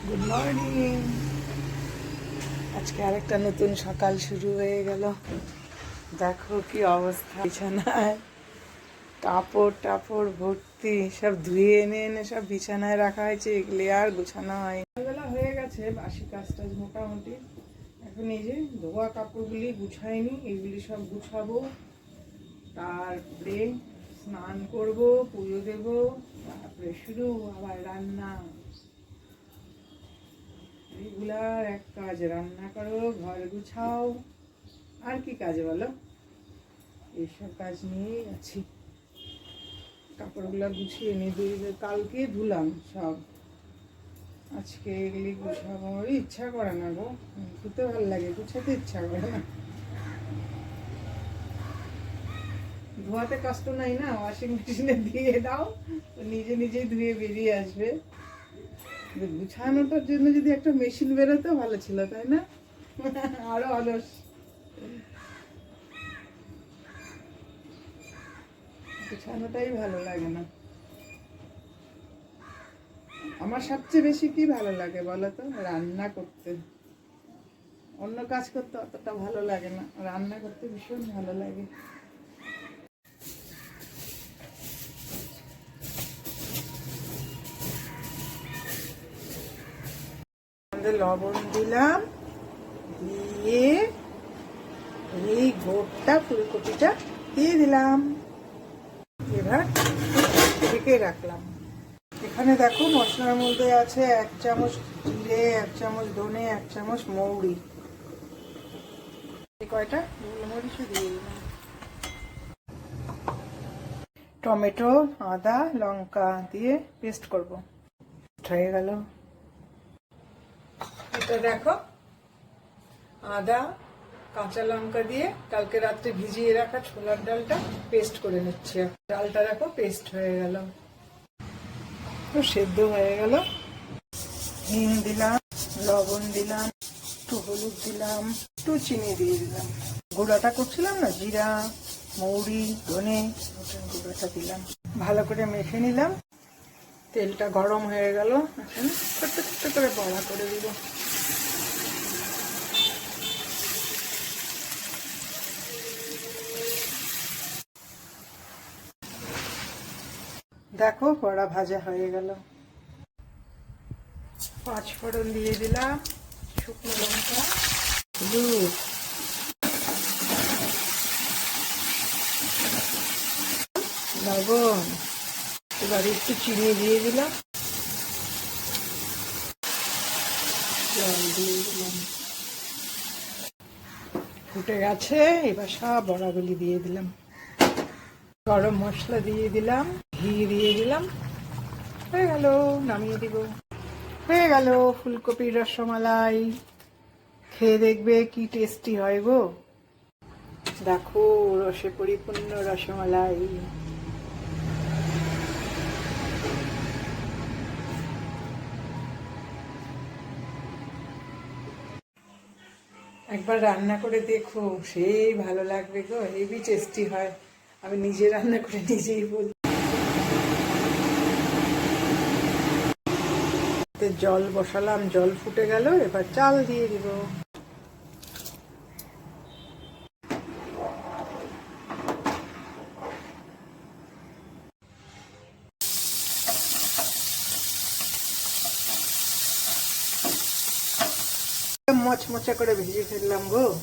Good morning. আজকে আরেকটা নতুন সকাল শুরু হয়ে গেল। দেখো কি অবস্থা, বিছানায় কাপড় টাপড় ভর্তি, সব ধুয়ে এনে এনে সব বিছানায় রাখা হয়েছে, এগুলি আর গোছানো হয়। সকালবেলা হয়ে গেছে, বাসি কাজটা মোটামুটি। এখন এই যে ধোয়া কাপড়গুলি গুছাইনি, এগুলি সব গুছাবো, তারপরে স্নান করব, পুজো দেব, তারপরে শুরু আবার রান্না। রেগুলার এক কাজ, রান্না করো, ঘর গুছাও, আর কি কাজ বলো? এইসব কাজ নিয়েই আছি। কাপড়গুলো গুছিয়ে নিয়ে কালকে ধুলাম সব, আজকে এগুলি গুছাবো। ইচ্ছা করে না গো, ধুতে ভালো লাগে, গুছাতে ইচ্ছা করে না। ধোয়াতে কষ্ট নাই না, ওয়াশিং মেশিনে দিয়ে দাও, নিজে নিজেই ধুয়ে বেরিয়ে আসবে। গুছানোটার জন্য যদি একটা মেশিন বেরোতো ভালো ছিল, তাই না? আরো অলস। গুছানোটাই ভালো লাগে না। আমার সবচেয়ে বেশি কি ভালো লাগে বলো তো? রান্না করতে। অন্য কাজ করতে অতটা ভালো লাগে না, রান্না করতে ভীষণ ভালো লাগে। লবণ দিলাম, দিয়ে এই গোটা ফুলকপিটা দিয়ে দিলাম, এবার ঢেকে রাখলাম। এখানে দেখো মশলার মধ্যে আছে 1 চামচ জিরে, 1 চামচ ধনে, 1 চামচ মৌরি, কয়টা গোলমরিচও দিয়ে দিলাম। টমেটো, আদা, লঙ্কা দিয়ে পেস্ট করব। হয়ে গেল। এটা দেখো, আদা কাঁচা লঙ্কা দিয়ে কালকে রাত্রে ভিজিয়ে রাখা ছোলার ডালটা পেস্ট করে নিচ্ছি। ডালটা দেখো পেস্ট হয়ে গেল, সেদ্ধ হয়ে গেল। হিং দিলাম, লবণ দিলাম, একটু হলুদ দিলাম, একটু চিনি দিয়ে দিলাম। গুঁড়াটা করছিলাম না, জিরা, মৌরি, ধনে, গুঁড়াটা দিলাম, ভালো করে মেখে নিলাম। তেলটা গরম হয়ে গেল, এখন ছোট্ট ছোট্ট করে বড়া করে দিব। দেখো বড়া ভাজা হয়ে গেল। 5 ফোড়ন দিয়ে দিলাম, শুকনো লঙ্কা, হলুদ, লবণ, এবার একটু চিনি দিয়ে দিলাম, জল দিয়ে দিলাম। ফুটে গেছে, এবার সব বড়াগুলি দিয়ে দিলাম। গরম মশলা দিয়ে দিলাম, ঘি দিয়ে দিলাম, হয়ে গেল, নামিয়ে দিব। হয়ে গেল ফুলকপির রসমালাই। খেয়ে দেখবে কি টেস্টি হয় গো। দেখো রসে পরিপূর্ণ রসমালাই। একবার রান্না করে দেখো, সেই ভালো লাগবে গো, হেভি টেস্টি হয়। আমি নিজে রান্না করে নিজেই বলি। জল বসালাম, জল ফুটে গেল, এবার চাল দিয়ে দিব। মচমচে করে ভেজে ফেললাম গো।